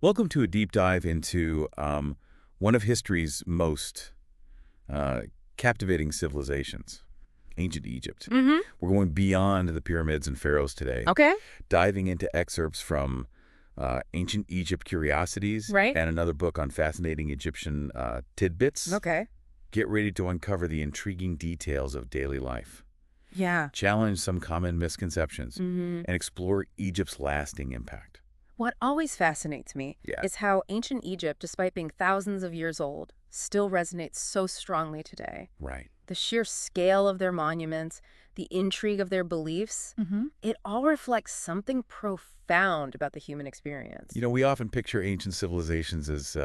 Welcome to a deep dive into one of history's most uh, captivating civilizations, ancient Egypt. Mm-hmm. We're going beyond the pyramids and pharaohs today, Okay. diving into excerpts from Ancient Egypt Curiosities Right. and another book on fascinating Egyptian tidbits. Okay. Get ready to uncover the intriguing details of daily life, Yeah. challenge some common misconceptions, Mm-hmm. and explore Egypt's lasting impact. What always fascinates me Yeah. is how ancient Egypt, despite being thousands of years old, still resonates so strongly today. Right. The sheer scale of their monuments, the intrigue of their beliefs, it all reflects something profound about the human experience. You know, we often picture ancient civilizations as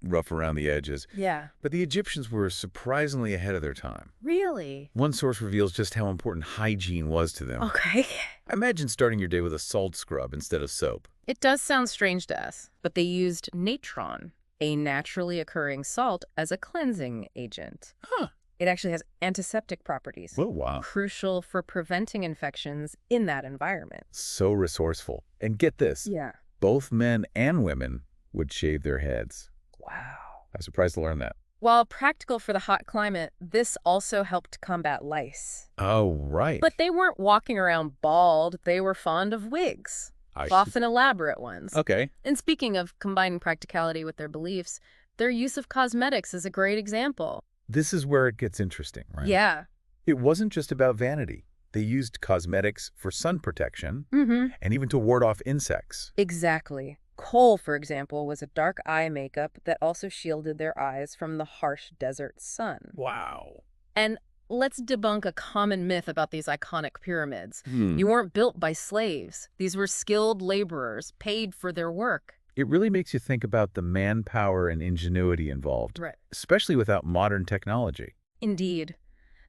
rough around the edges, Yeah. but the Egyptians were surprisingly ahead of their time. Really? One source reveals just how important hygiene was to them. Okay. Imagine starting your day with a salt scrub instead of soap. It does sound strange to us, but they used natron, a naturally occurring salt, as a cleansing agent. Huh. It actually has antiseptic properties, Oh, wow. crucial for preventing infections in that environment. So resourceful. And get this, Yeah. both men and women would shave their heads. Wow. I was surprised to learn that. While practical for the hot climate, this also helped combat lice. Oh, right. But they weren't walking around bald. They were fond of wigs, I often elaborate ones. Okay. And speaking of combining practicality with their beliefs, their use of cosmetics is a great example. This is where it gets interesting, right? Yeah. It wasn't just about vanity. They used cosmetics for sun protection Mm-hmm. and even to ward off insects. Exactly. Kohl, for example, was a dark eye makeup that also shielded their eyes from the harsh desert sun. Wow. And let's debunk a common myth about these iconic pyramids. Hmm. You weren't built by slaves. These were skilled laborers, paid for their work. It really makes you think about the manpower and ingenuity involved, Right. especially without modern technology. Indeed.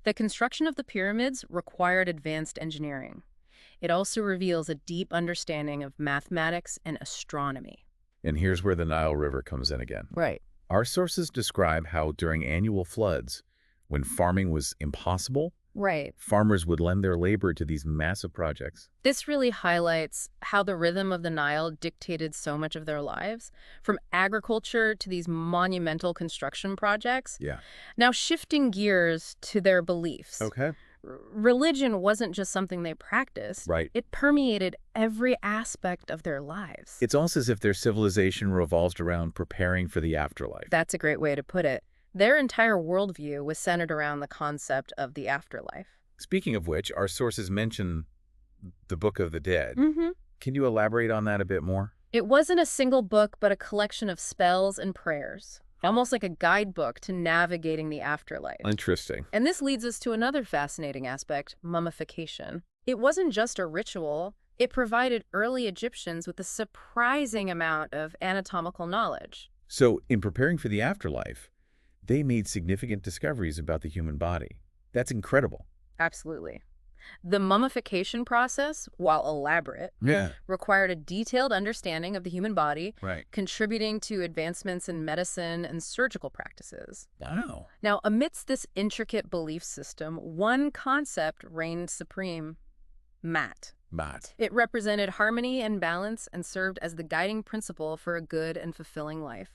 The construction of the pyramids required advanced engineering. It also reveals a deep understanding of mathematics and astronomy. And here's where the Nile River comes in again. Right. Our sources describe how during annual floods, when farming was impossible, Right. farmers would lend their labor to these massive projects. This really highlights how the rhythm of the Nile dictated so much of their lives, from agriculture to these monumental construction projects. Yeah. Now, shifting gears to their beliefs. Okay. Religion wasn't just something they practiced. Right. It permeated every aspect of their lives. It's almost as if their civilization revolved around preparing for the afterlife. That's a great way to put it. Their entire worldview was centered around the concept of the afterlife. Speaking of which, our sources mention the Book of the Dead. Mm-hmm. Can you elaborate on that a bit more? It wasn't a single book, but a collection of spells and prayers, almost like a guidebook to navigating the afterlife. Interesting. And this leads us to another fascinating aspect, mummification. It wasn't just a ritual. It provided early Egyptians with a surprising amount of anatomical knowledge. So, in preparing for the afterlife, they made significant discoveries about the human body. That's incredible. Absolutely. The mummification process, while elaborate, Yeah. required a detailed understanding of the human body, Right. contributing to advancements in medicine and surgical practices. Wow. Now, amidst this intricate belief system, one concept reigned supreme: Mat. But It represented harmony and balance and served as the guiding principle for a good and fulfilling life.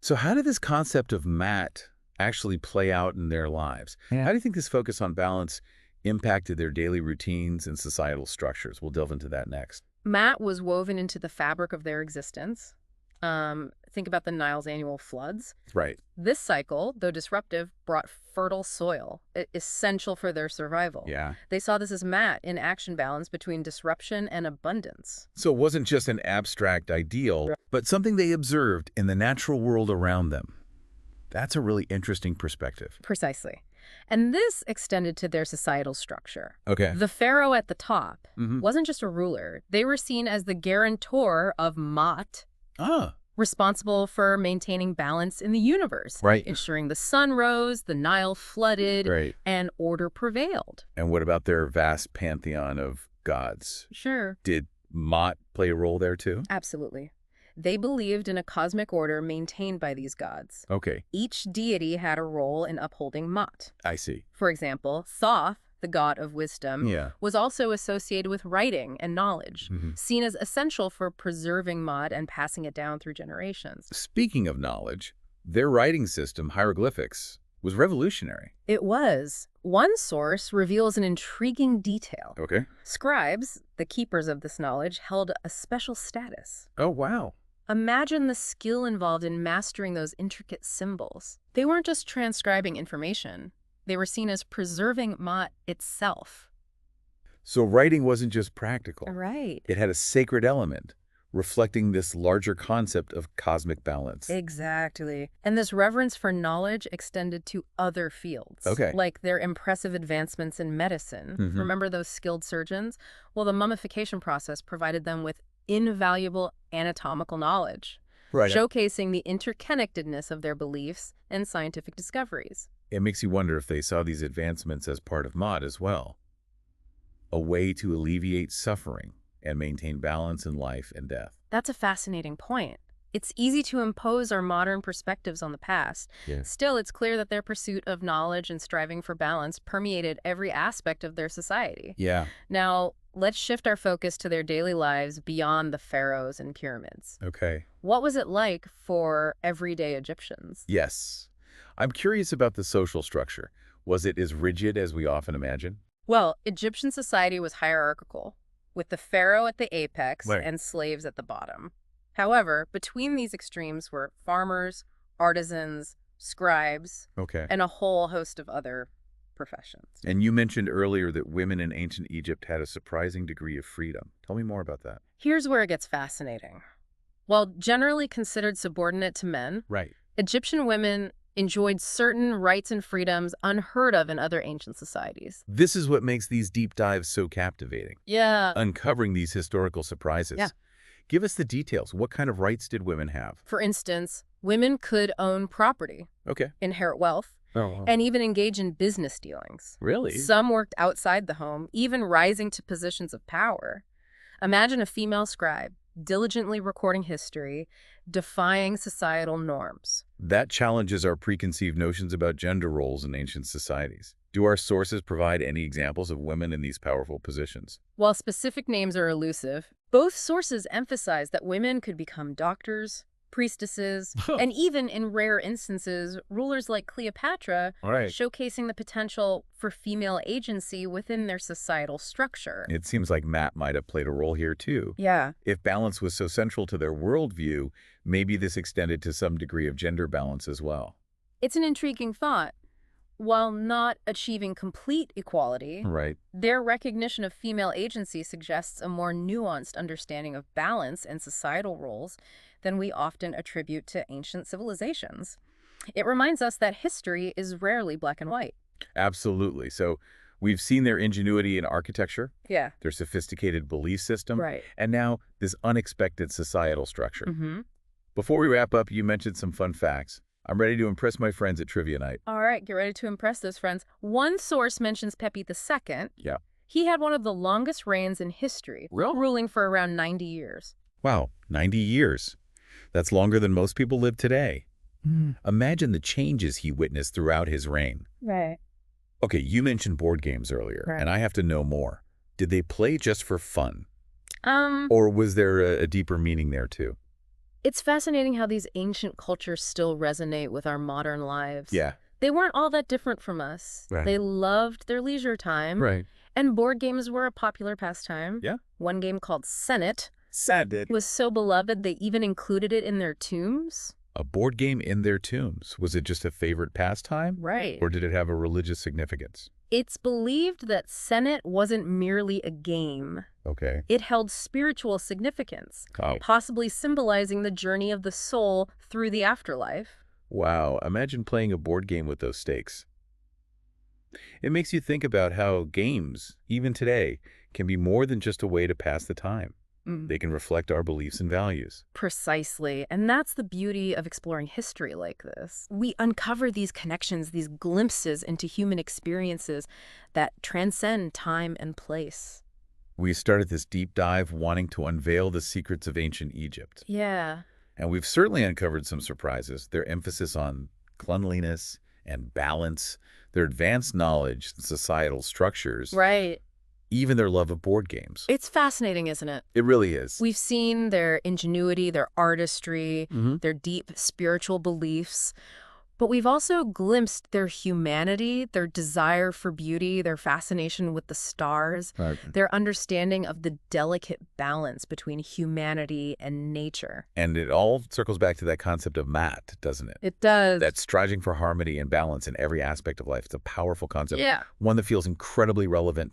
so how did this concept of mat actually play out in their lives? How do you think this focus on balance impacted their daily routines and societal structures? We'll delve into that next. Mat was woven into the fabric of their existence. Think about the Nile's annual floods. Right. This cycle, though disruptive, brought fertile soil, essential for their survival. Yeah. They saw this as mat in action balance between disruption and abundance. So it wasn't just an abstract ideal, but something they observed in the natural world around them. That's a really interesting perspective. Precisely. And this extended to their societal structure. Okay. The pharaoh at the top Mhm. wasn't just a ruler. They were seen as the guarantor of Mat, Ah, responsible for maintaining balance in the universe, Right. ensuring the sun rose, the Nile flooded, great. and order prevailed. And what about their vast pantheon of gods? Sure. Did Mot play a role there too? Absolutely. They believed in a cosmic order maintained by these gods. Okay, Each deity had a role in upholding Mat. I see. For example, Thoth, the god of wisdom, Yeah. was also associated with writing and knowledge, seen as essential for preserving mud and passing it down through generations. Speaking of knowledge, their writing system, hieroglyphics, was revolutionary. It was. One source reveals an intriguing detail. Okay. Scribes, the keepers of this knowledge, held a special status. Oh, wow. Imagine the skill involved in mastering those intricate symbols. They weren't just transcribing information. They were seen as preserving Ma'at itself. So writing wasn't just practical. Right. It had a sacred element, reflecting this larger concept of cosmic balance. Exactly. And this reverence for knowledge extended to other fields. Okay. Like their impressive advancements in medicine. Remember those skilled surgeons? Well, the mummification process provided them with invaluable anatomical knowledge, Right. showcasing the interconnectedness of their beliefs and scientific discoveries. It makes you wonder if they saw these advancements as part of Ma'at as well. A way to alleviate suffering and maintain balance in life and death. That's a fascinating point. It's easy to impose our modern perspectives on the past. Yeah. Still, it's clear that their pursuit of knowledge and striving for balance permeated every aspect of their society. Yeah. Now, let's shift our focus to their daily lives beyond the pharaohs and pyramids. Okay. What was it like for everyday Egyptians? Yes. I'm curious about the social structure. Was it as rigid as we often imagine? Well, Egyptian society was hierarchical, with the pharaoh at the apex Right. and slaves at the bottom. However, between these extremes were farmers, artisans, scribes, Okay. and a whole host of other professions. And you mentioned earlier that women in ancient Egypt had a surprising degree of freedom. Tell me more about that. Here's where it gets fascinating. While generally considered subordinate to men, Right. Egyptian women enjoyed certain rights and freedoms unheard of in other ancient societies. This is what makes these deep dives so captivating. Yeah. Uncovering these historical surprises. Yeah. Give us the details. What kind of rights did women have? For instance, women could own property, Okay. inherit wealth, Oh, and even engage in business dealings. really? Some worked outside the home, even rising to positions of power. Imagine a female scribe diligently recording history, defying societal norms. That challenges our preconceived notions about gender roles in ancient societies. Do our sources provide any examples of women in these powerful positions? While specific names are elusive, both sources emphasize that women could become doctors, priestesses, and even in rare instances, rulers like Cleopatra, Right. showcasing the potential for female agency within their societal structure. It seems like Matt might have played a role here too. Yeah. If balance was so central to their worldview, maybe this extended to some degree of gender balance as well. It's an intriguing thought. While not achieving complete equality, Right. their recognition of female agency suggests a more nuanced understanding of balance and societal roles than we often attribute to ancient civilizations. It reminds us that history is rarely black and white. Absolutely. So we've seen their ingenuity in architecture, Yeah. their sophisticated belief system, Right. and now this unexpected societal structure. Mm-hmm. Before we wrap up, you mentioned some fun facts. I'm ready to impress my friends at Trivia Night. All right, get ready to impress those friends. One source mentions Pepi II. Yeah. He had one of the longest reigns in history, ruling for around 90 years. Wow, 90 years. That's longer than most people live today. Imagine the changes he witnessed throughout his reign. Right. Okay, you mentioned board games earlier, Right. and I have to know more. Did they play just for fun? Um, Or was there a deeper meaning there too? It's fascinating how these ancient cultures still resonate with our modern lives. Yeah. They weren't all that different from us. Right. They loved their leisure time. Right. And board games were a popular pastime. Yeah. One game called Senet Sad. was so beloved they even included it in their tombs. A board game in their tombs. Was it just a favorite pastime? Right. Or did it have a religious significance? It's believed that Senet wasn't merely a game. Okay. It held spiritual significance, Oh, possibly symbolizing the journey of the soul through the afterlife. wow. Imagine playing a board game with those stakes. It makes you think about how games, even today, can be more than just a way to pass the time. They can reflect our beliefs and values. Precisely. And that's the beauty of exploring history like this. We uncover these connections, these glimpses into human experiences that transcend time and place. We started this deep dive wanting to unveil the secrets of ancient Egypt. Yeah. And we've certainly uncovered some surprises. Their emphasis on cleanliness and balance, their advanced knowledge, societal structures, Right. even their love of board games. It's fascinating, isn't it? It really is. We've seen their ingenuity, their artistry, their deep spiritual beliefs, but we've also glimpsed their humanity, their desire for beauty, their fascination with the stars, Right. their understanding of the delicate balance between humanity and nature. And it all circles back to that concept of mat, doesn't it? It does. That striving for harmony and balance in every aspect of life. It's a powerful concept. Yeah. One that feels incredibly relevant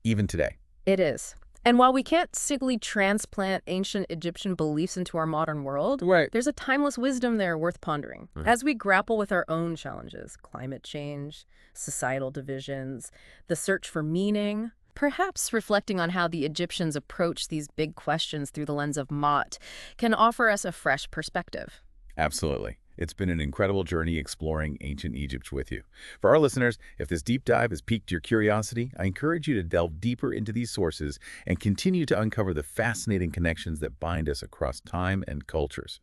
even today. It is. And while we can't simply transplant ancient Egyptian beliefs into our modern world, Right. there's a timeless wisdom there worth pondering. As we grapple with our own challenges, climate change, societal divisions, the search for meaning, perhaps reflecting on how the Egyptians approached these big questions through the lens of Ma'at can offer us a fresh perspective. Absolutely. It's been an incredible journey exploring ancient Egypt with you. For our listeners, if this deep dive has piqued your curiosity, I encourage you to delve deeper into these sources and continue to uncover the fascinating connections that bind us across time and cultures.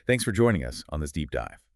Thanks for joining us on this deep dive.